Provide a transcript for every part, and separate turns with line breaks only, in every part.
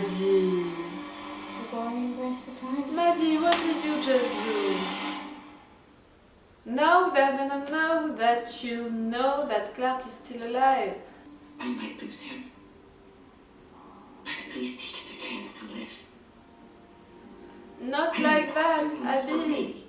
Maddie.
The boring embrace the privacy.
Maddie, what did you just do? Now they're gonna know that you know that Clark is still alive.
I might lose him, but at least he gets a chance to live.
Not like that, Abby.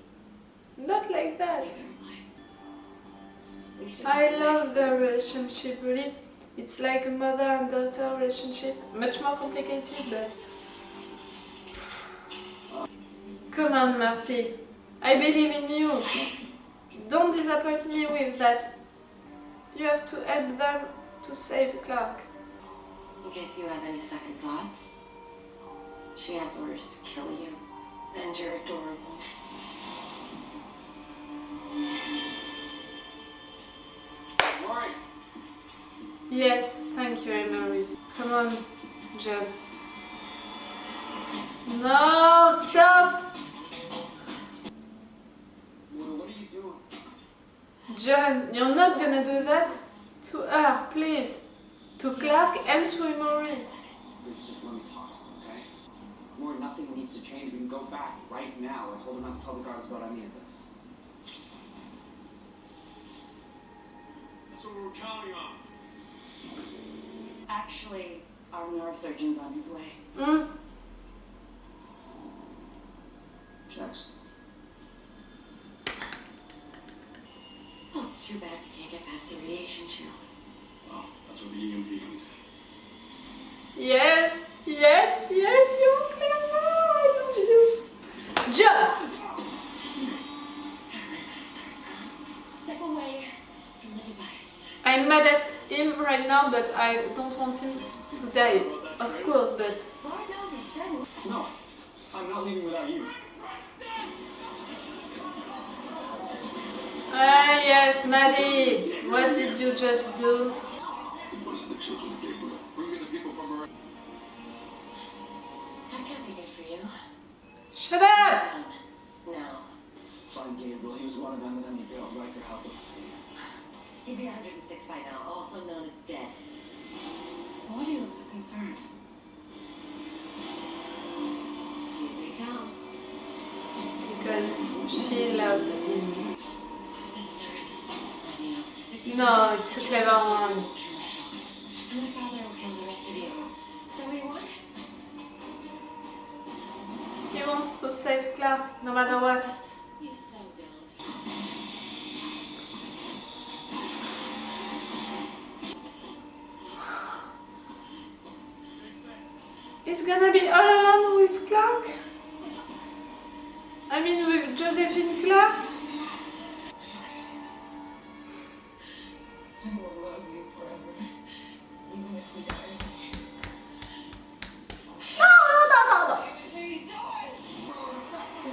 Not like that.
Neither am I. We should
I
have a
love
nice-
the relationship, really. It's like a mother and daughter relationship. Much more complicated, but... Come on, Murphy. I believe in you. Don't disappoint me with that. You have to help them to save Clark.
In case you have any second thoughts, she has orders to kill you, and you're adorable.
Right.
Yes, thank you, Emery. Come on, John. No, stop!
What are you doing?
John, you're not gonna do that to her, please. To Clark and to Emery.
Please just let me talk to him, okay? More, nothing needs to change. We can go back right now. I told him not to tell the guards about any of this. That's what we were counting on.
Actually, our neurosurgeon's on his way.
Jax.
Well, it's too bad you can't get past the radiation shield.
Oh, that's where the EMP comes in.
Yes, yes, yes, you clever. I love you. John!
Step away from the device.
I'm mad at him right now, but I don't want him to die. Of course, but...
Lord knows he shouldn't.
No, I'm not leaving without you.
Ah, yes, Maddie. What did you just do?
It wasn't the children of Gabriel. Bring me the people from Earth.
That can't be good for you.
Shut up!
No.
Find Gabriel. He was one of them, and then he bailed Riker helpless.
He'd be 106 by now, also known as dead. Why do you look so concerned? Here they come.
Because she loved him.
I mean, if you
No,
do this,
it's a clever one.
kill us all. And my father will kill the rest of you. So what do you want?
He wants to save Clark, no matter what.
You so don't.
He's gonna be all alone with Clark? I mean, with Josephine Clark?
I will love you forever, even if we die.
No!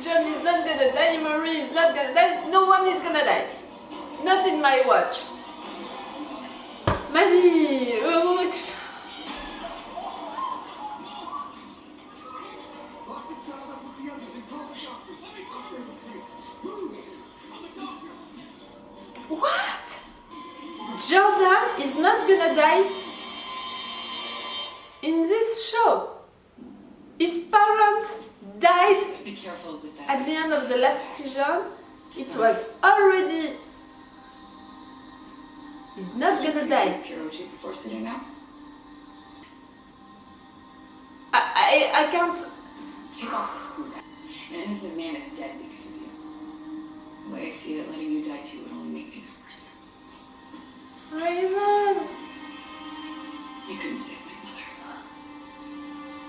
John is not gonna die, Marie is not gonna die, no one is gonna die. Not in my watch. Maddie!
Lock the child up with the others and call the doctors. I'll stay with you. Move! I'm the doctor.
What? Jordan is not gonna die in this show. His parents died
Be careful with that.
at the end of the last season. It was already... He's not gonna die.
Pure OG before sitting down.
I can't...
Take off the suit. An innocent man is dead because of you. The way I see it, letting you die too would only make things worse.
Raven!
You couldn't save my mother.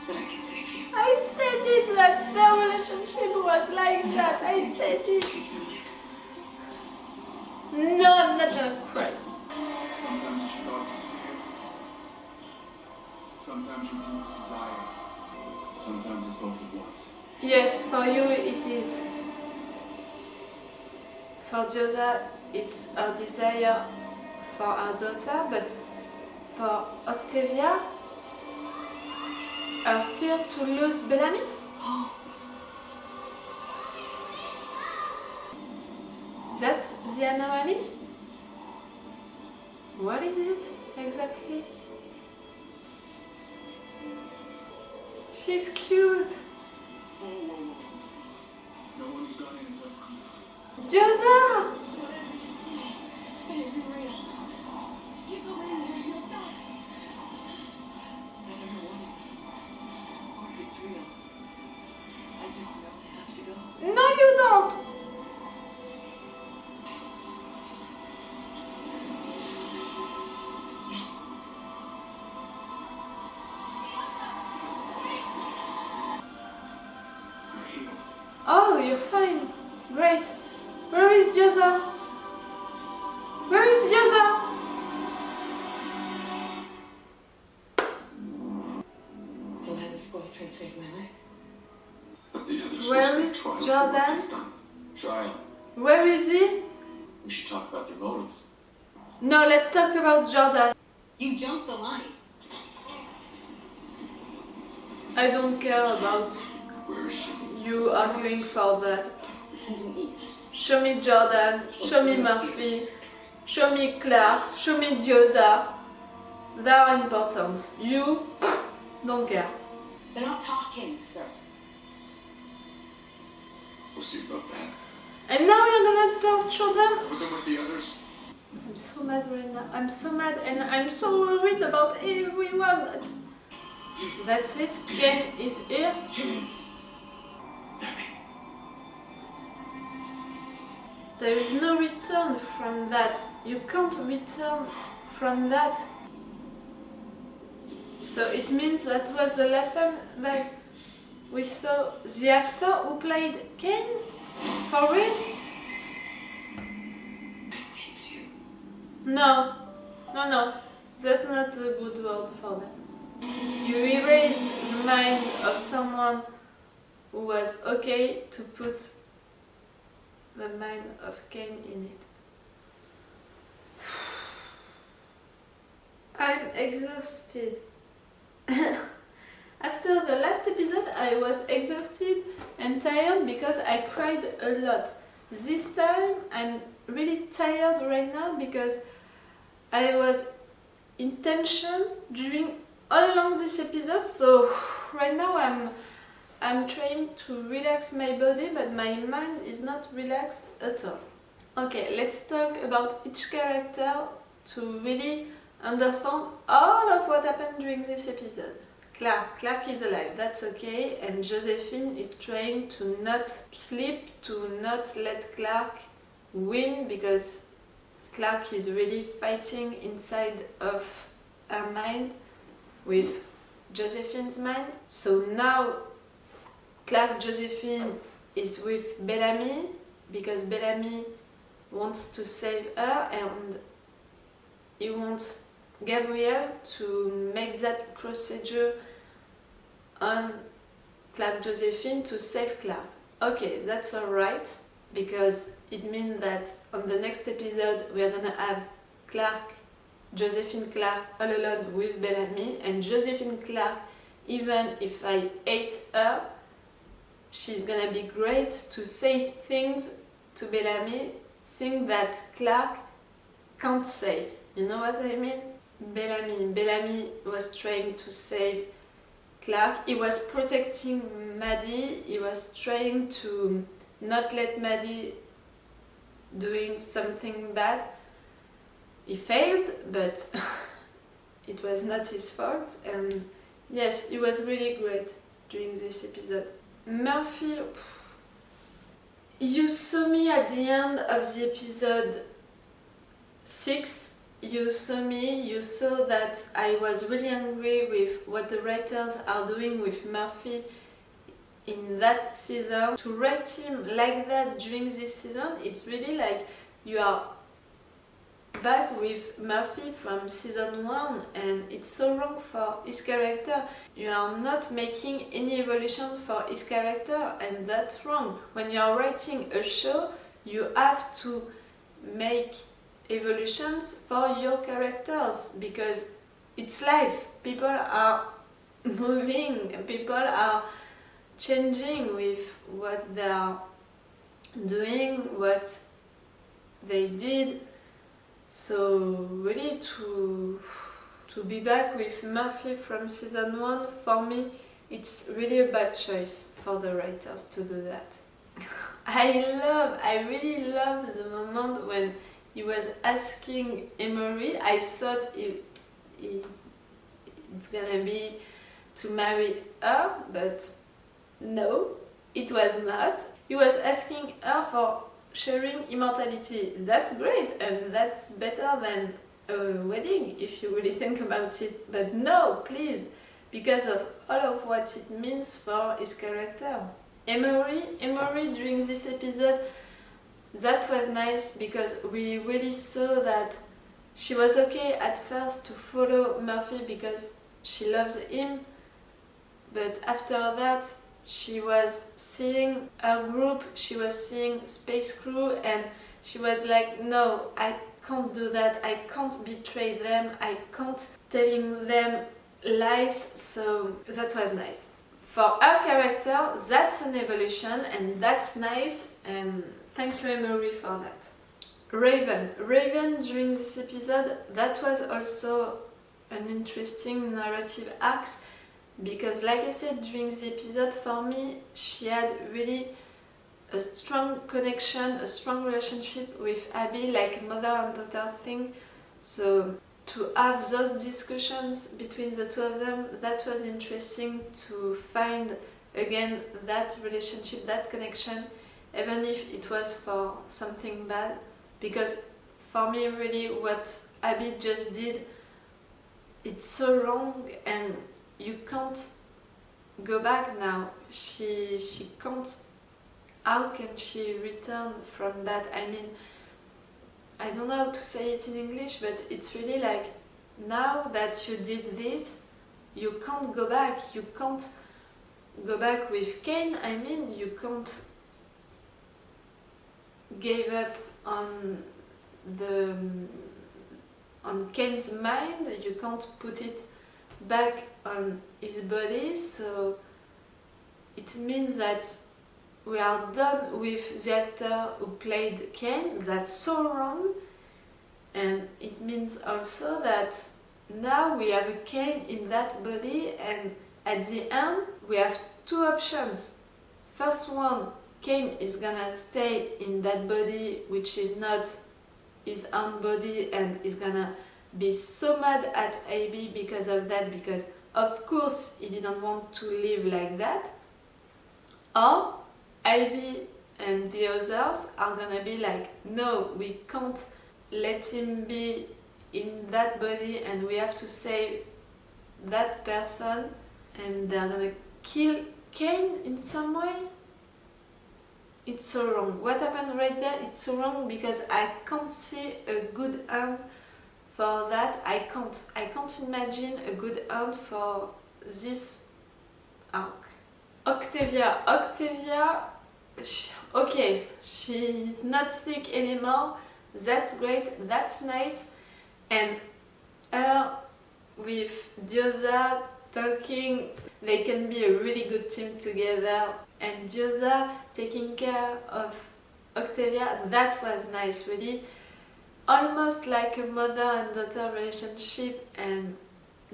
But I can save you.
I said it that their relationship was like that. I said it.
Change my mind.
No, I'm not gonna cry.
Sometimes it's darkness for you. Sometimes your deepest desire. Sometimes it's both at once.
Yes, for you it is. For Josa, it's a desire for our daughter, but for Octavia, a fear to lose Bellamy? That's the anomaly? What is it exactly? She's cute.
Whoa, whoa, whoa. No one's got anything.
Josa!
It isn't real. You go in there, you'll die. I don't know what it means, or if it's real. I just know I have to go.
No, you don't!
You're healed.
Oh, you're fine. Great. Where is Josa? Where is Josa?
Don't let this World Trade save my life.
But the others
Where
will
is
still trial for
Jordan?
what they've done.
Trial.
Where is he?
We should talk about their motives.
No, let's talk about Jordan.
You jumped the line.
I don't care about
Where is she?
you arguing for that.
Moving east.
Show me Jordan, show me Murphy, show me Clark, show me Josa. They are important. You don't care.
They're not talking, sir.
We'll see about that.
And now you're gonna torture them?
Put them with the others.
I'm so mad right now. I'm so mad and I'm so worried about everyone. That's it. Ken is here. There is no return from that. You can't return from that. So it means that was the last time that we saw the actor who played Ken? For real?
I saved you.
No. No. That's not a good word for that. You erased the mind of someone who was okay to put the mind of Ken in it. I'm exhausted. After the last episode, I was exhausted and tired because I cried a lot. This time, I'm really tired right now because I was in tension during all along this episode. So right now, I'm trying to relax my body, but my mind is not relaxed at all. Okay, let's talk about each character to really understand all of what happened during this episode. Clark is alive, that's okay, and Josephine is trying to not sleep, to not let Clark win, because Clark is really fighting inside of her mind with Josephine's mind. So now Josephine is with Bellamy because Bellamy wants to save her and he wants Gabriel to make that procedure on Josephine to save Clark. Okay, that's alright, because it means that on the next episode we are gonna have Josephine Clark all alone with Bellamy, and Josephine Clark, even if I hate her, she's gonna be great to say things to Bellamy, things that Clark can't say. You know what I mean? Bellamy was trying to save Clark. He was protecting Maddie. He was trying to not let Maddie doing something bad. He failed, but it was not his fault. And yes, he was really great during this episode. Murphy, you saw me at the end of the episode 6. You saw that I was really angry with what the writers are doing with Murphy in that season. To write him like that during this season, it's really like you are back with Murphy from season 1, and it's so wrong for his character. You are not making any evolution for his character, and that's wrong. When you are writing a show, you have to make evolutions for your characters, because it's life. People are moving, people are changing with what they are doing, what they did. So really to be back with Murphy from season 1, for me It's really a bad choice for the writers to do that. I really love the moment when he was asking Emery. I thought it's gonna be to marry her, but no, it was not. He was asking her for sharing immortality. That's great, and that's better than a wedding if you really think about it. But no, please, because of all of what it means for his character. Emery during this episode, that was nice because we really saw that she was okay at first to follow Murphy because she loves him, but after that she was seeing her group, she was seeing Space Crew, and she was like, no, I can't do that, I can't betray them, I can't telling them lies, so that was nice. For her character, that's an evolution and that's nice, and thank you Emery for that. Raven during this episode, that was also an interesting narrative arc because like I said during the episode, for me she had really a strong connection, a strong relationship with Abby, like mother and daughter thing, so to have those discussions between the two of them, that was interesting to find again that relationship, that connection, even if it was for something bad, because for me really what Abby just did, it's so wrong and you can't go back now. She can't. How can she return from that? I mean, I don't know how to say it in English, but it's really like, now that you did this, you can't go back. You can't go back with Cain. I mean, you can't give up on Cain's mind. You can't put it back on his body. So it means that we are done with the actor who played Cain. That's so wrong. And it means also that now we have a Cain in that body, and at the end we have two options. First one, Cain is gonna stay in that body which is not his own body and is gonna be so mad at Abby because of that, because of course he didn't want to live like that. Or Abby and the others are gonna be like, no, we can't let him be in that body and we have to save that person, and they're gonna kill Cain in some way. It's so wrong. What happened right there, it's so wrong because I can't see a good end for that. I can't imagine a good end for this arc. Octavia, okay, she's not sick anymore. That's great, that's nice. And her with Diyoza talking, they can be a really good team together. And Diyoza taking care of Octavia, that was nice, really. Almost like a mother and daughter relationship, and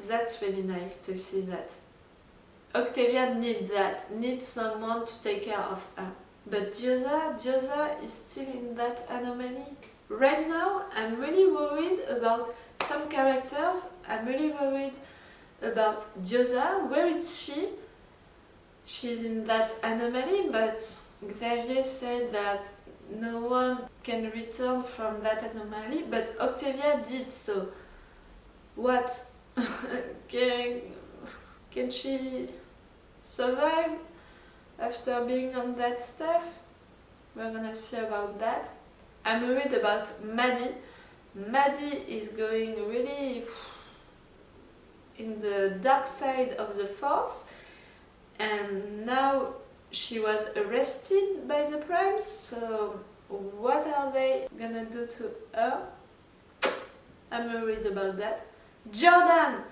that's really nice to see that. Octavia needs someone to take care of her. But Diyoza is still in that anomaly. Right now, I'm really worried about some characters. I'm really worried about Diyoza. Where is she? She's in that anomaly, but Xavier said that no one can return from that anomaly, but Octavia did so. What? Can she survive after being on that stuff? We're gonna see about that. I'm worried about Maddie. Maddie is going really in the dark side of the Force, and now she was arrested by the Primes, so what are they gonna do to her? I'm worried about that. Jordan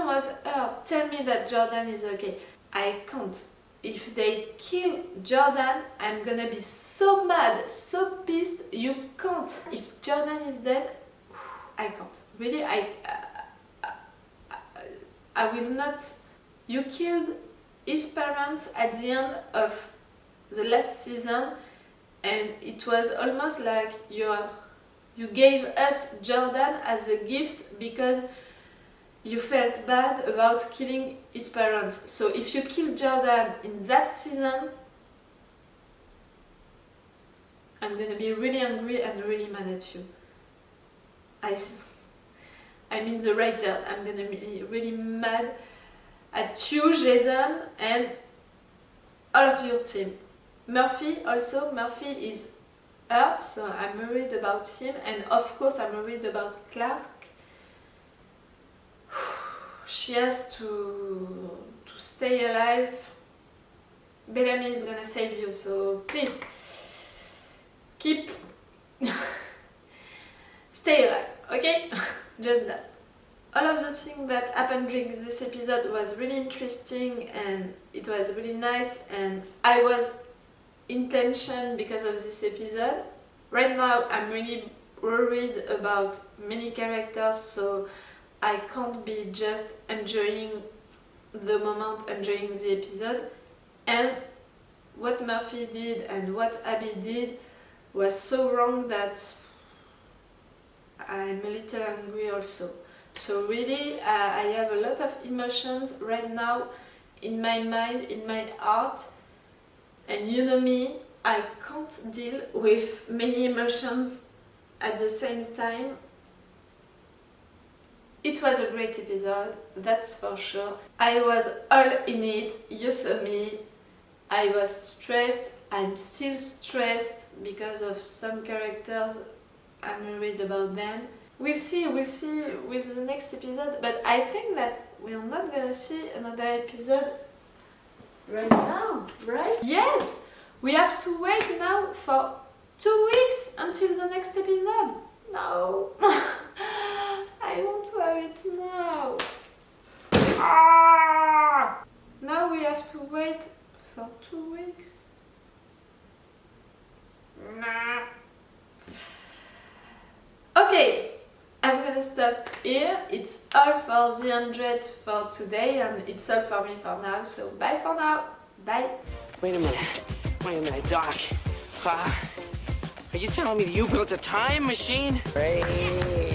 was her. Tell me that Jordan is okay. I can't. If they kill Jordan, I'm gonna be so mad, so pissed. You can't. If Jordan is dead, I can't. Really, I will not. You killed his parents at the end of the last season, and it was almost like you gave us Jordan as a gift because you felt bad about killing his parents. So if you kill Jordan in that season, I'm gonna be really angry and really mad at you. I mean the writers. I'm gonna be really mad at you, Jason, and all of your team. Murphy also. Murphy is hurt, so I'm worried about him, and of course I'm worried about Clark. She has to stay alive. Bellamy is gonna save you, so please keep stay alive, okay? Just that. All of the things that happened during this episode was really interesting and it was really nice, and I was in tension because of this episode. Right now I'm really worried about many characters, so I can't be just enjoying the moment, enjoying the episode. And what Murphy did and what Abby did was so wrong that I'm a little angry also. So really, I have a lot of emotions right now in my mind, in my heart, and you know me, I can't deal with many emotions at the same time. It was a great episode, that's for sure. I was all in it, you saw me. I was stressed, I'm still stressed because of some characters. I'm worried about them. We'll see with the next episode, but I think that we're not gonna see another episode right now, right? Yes! We have to wait now for 2 weeks until the next episode. No! I want to have it now. Ah! Now we have to wait for 2 weeks. Nah. Okay, I'm gonna stop here. It's all for the 100 for today, and it's all for me for now. So bye for now. Bye.
Wait a minute, Doc. Are you telling me that you built a time machine?
Hey.